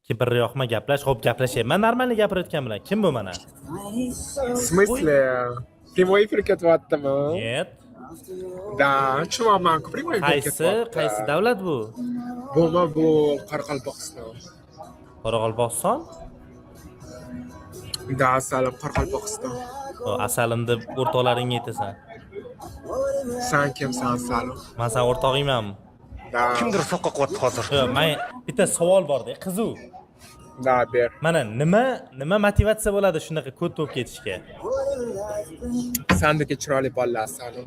Kim bir yoqma gaplash, xo'p gaplashyapman, normalni gapirayotgan bilan. Kim bu mana? В смысле? Прямой эфир ketyaptimi? Нет. Da, tushunmayapman. Прямой эфир ketyapti. Qaysi davlat bu? Bu Qoraqalpog'iston. Qoraqalpog'iston? Da, asalim Qoraqalpog'iston. O asalimni o'rtoqlaringga aytasan. Sen kimsan asalim? Men sen o'rtog'ingmanmi? Da. Kimdir soqqa qilyapti hozir. Yo'q, men bitta savol borda, qiziq. Da, ber. Mana nima motivatsiya bo'ladi shunaqa ko'p bo'lib ketishga? Sendeki chiroyli bolalar asalim.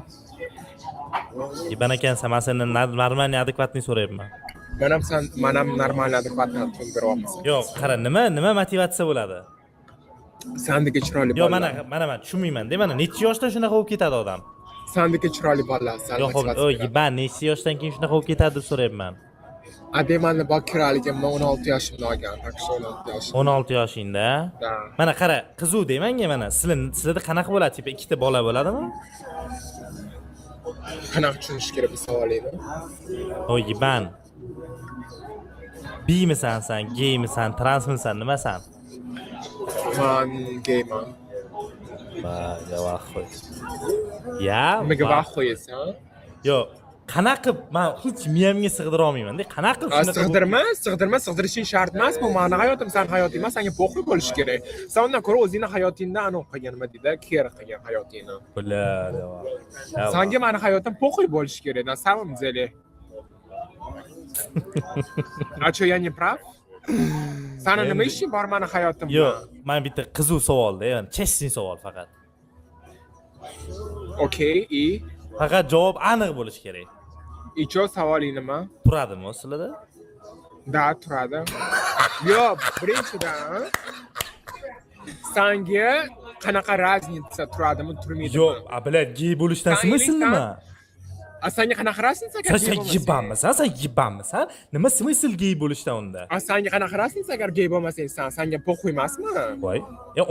Yiban ekansan, men sendan normalniy adekvatniy so'rayapman. Men ham normalniy adekvatni tushuntiryapman. Yo'q, qara, nima motivatsiya bo'ladi? Sendeki chiroyli Yo'q, bolalar. mana tushunmayman-da. Mana necha yoshda shunaqa bo'lib ketadi odam? Sendeki chiroyli bolalar asalim. Yo'q, yiban necha yoshdan keyin shunaqa bo'lib ketadi deb so'rayapman. Ademanni bakiraligimda 16 yoshimda olgan, takshi 16 yoshim. 16 yoshingda? Da. Mana qara, qiziq deymanga mana. Sizlarda qanaqa bo'ladi? Tipa ikkita bola bo'ladimi? Qanaqa tushunish kerak bu savolingni? Yiban. Biymisan sen, geymisan, transmisan, nimasan? Men geyman. Ya vaqo'y. Ya? Nimaga vaqt qo'yasan? Yo'q, qanaqa men hech miyamga sig'dira olmayman-da. Qanaqa Sig'dirishing shart emas. Bu meni hayotim, sen hayoting emas, senga po'xi bo'lish kerak. Sen undan ko'ra o'zingni hayotingda aniq qilgan nima deydi, kerak qilgan hayotingni. Bo'ladi. Senga meni hayotim po'xi bo'lish kerak. На самом деле. А что, я не прав? Sana nima ishing bor meni hayotimda? Yo'q, men bitta qiziq savolda, ya'ni chestni savol faqat. Okey, и Faqat javob aniq bo'lishi kerak. И что savoling nima? Turadimi o sizlarda? Da, turadi. Yo'q, birinchidan senga qanaqa razница turadimi, turmaydimi? Yo'q, блядь, gey bo'lishdan смысл nima? A senga qanaqa razница agar Sen yibanmisan? Nima смысл gey bo'lishdan unda? A senga qanaqa razница agar gey bo'lmasang, senga po'xi emasmi? Voy.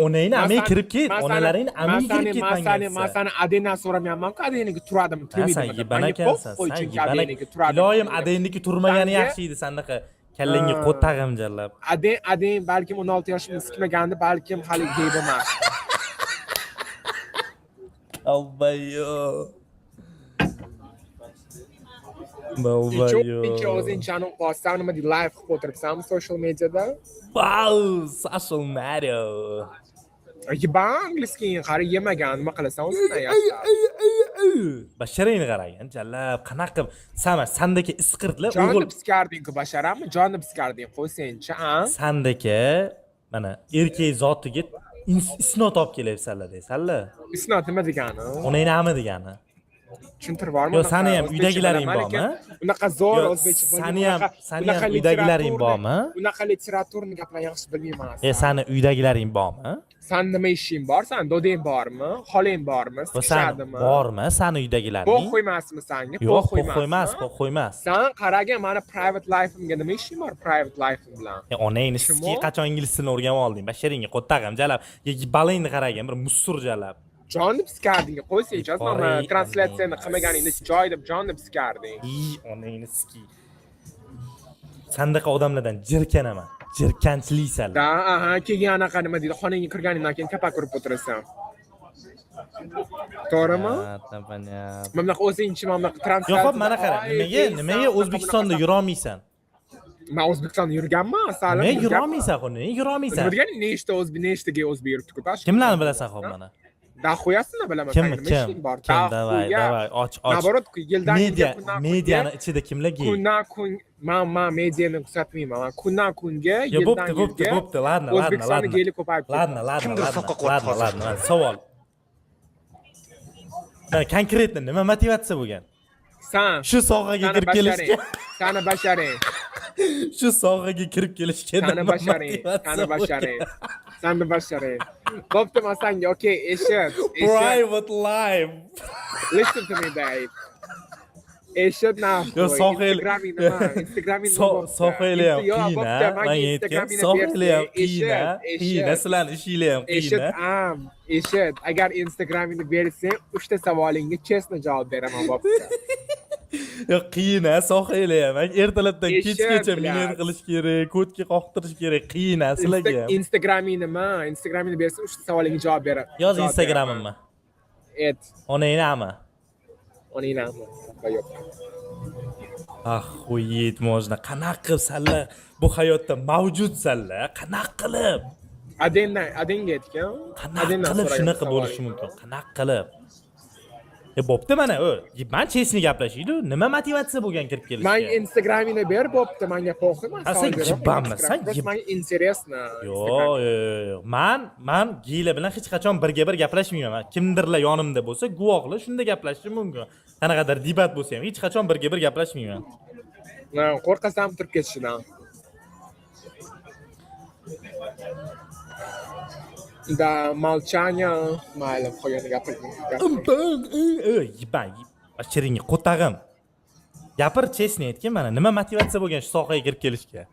Onangni amiga kirib ket, onalaringni amiga kirib ketmanglar. Men seni adendan so'ramayapman-ku, adeniki turadimi, turmaydimi? Sen yiban ekansan. Iloyim adeniki turmagani yaxshi edi sanaqa. Kallangga qo'ttag'im jallab. Aden balkim 16 yoshimda sikmagandi, balkim hali gey bo'lmas. Albayo. Ikki o'zingchani bossan, nima deydi, live qilib o'tiribsanmi social mediada? Wow, social media. Yiban angliskiga qara, yemagan, nima qilasan o'zingdan yaxshi. Basharangni qaragan, jallab, qanaqa sandagi isqirtlar o'g'il. Jonni piskarding-ku basharami? Jonni piskarding qo'ysang-chi, a? Sandagi mana erkak zotiga isnot olib kelyapsanlar deysanlar. Isnot nima degani? Onangni nima degani? Tushuntirib bormi? Yo'q, seni ham uydagilaring bormi? Unaqa zo'r o'zbekcha bo'lmaydi. Seni ham uydagilaring bormi? Unaqa literaturni gaplarni yaxshi bilmayman. Seni uydagilaring bormi? Sen nima ishing bor? Sen doding bormi? Xoling bormi? Sikishadimi? Bormi? Seni uydagilaring? Po'q qo'ymasmi senga? Yo'q, po'q qo'ymas. Sen qaragan, meni private life'imga nima ishing bor private life'im bilan? Onangni ski qachon ingliz tilini o'rganib olding? Basharingga qo'ttag'im jalab. Balingni qaragan, bir musur jalab. Jonni piskarding qo'ysang, ijozatnoma translyatsiyani qilmaganingda joyida jonni piskarding. Onangni ski. Sandaqa odamlardan jirkanaman. Jirkanchliksan. Da, aha, keyin anaqa nima deydi, xonangga kirganingdan keyin kapak urib o'tirasan. To'g'rimi? Mana o'zingchi mana translyatsiya. Yo'q, mana qara, nimaga O'zbekistonda yura olmaysan? Men O'zbekistonda yurganman, asalan. Nega yura olmaysan, nega yura olmaysan? Nima degani, nechtaga o'zbek yuribdi-ku, bash. Kimlarni bilasan xo'p mana? Da qo'yasizmi bilaman, kim bor. Davay, och. Наоборот, yildan mediani ichida kimlar gey? Kun men mediani kuzatmayman. Men kundan kunga, yildan yilga. Bo'pti, ladna. O'zbekistonda geylik ko'payib ketdi. Kimdir soqqa qilyapti hozir. Savol. Mana konkretni nima motivatsiya bo'lgan? Sen shu sohaga kirib kelishga. Sani basharing. Shu sohaga kirib kelishga Sani basharing. Sani basharing. Bo'pti, men senga, okay, eshit. Private life. Listen to me, babe. Eshit now. Yo, Instagraming sohili ham qiyin, men aytgan sohili ham qiyin, sizlarni ishinglar ham qiyin. Eshit, agar Instagramingni bersang, 3 ta savolingga chestno javob beraman, bo'pti. Yo'q, qiyin a, sohaylar ham. Ertalabdan Eshak, kechgacha bilan. minat qilish kerak, kodga qoqtirish kerak, qiyin a sizlarga ham. Instagraming nima? Instagramingni bersam, ushbu savolingga javob beraman. Yoz Instagramimni. Onaynami? Onaynami? Yo'q. Ахуеть можно. Qanaqa qilib sanlar bu hayotda mavjudsanlar? Qanaqa qilib? Adenga aytgan. Qanaqa qilib shunaqa bo'lishi mumkin? Qanaqa qilib? Bo'pti mana u. Men chesni gaplashaydi. Nima motivatsiya bo'lgan kirib kelishga? Men Instagramingni ber, bo'pti, menga po'xim. Sen jibbanmisan? Menga интересно. Yo'q. Men giyla bilan hech qachon birga-bir gaplashmayman. Kimdirlar yonimda bo'lsa, guvohlar shunda gaplashishim mumkin. Qanaqadir debat bo'lsa ham hech qachon birga-bir gaplashmayman. Qo'rqasam turib ketishidan. Da молчание, mayli, qo'yani gapirmang. Yiban, achiringga qo'tag'im. Gapir, chesni aytgan mana nima motivatsiya bo'lgan shu sohaga kirib kelishga?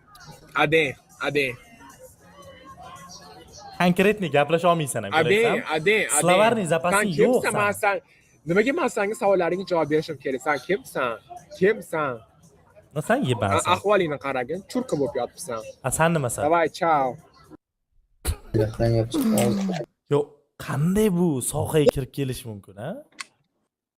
Aden. Konkretni gaplasha olmaysan ham. Aden. Slovarniy zapasing yo'q. Nimaga men senga savollaringga javob berishim kerak? Sen kimsan? Sen yibansan. Ahvolingni qaragin, churka bo'lib yotibsan. Sen nimasan? Davay, chao. Yo'q, qanday bu sohaga kirib kelish mumkin, ha?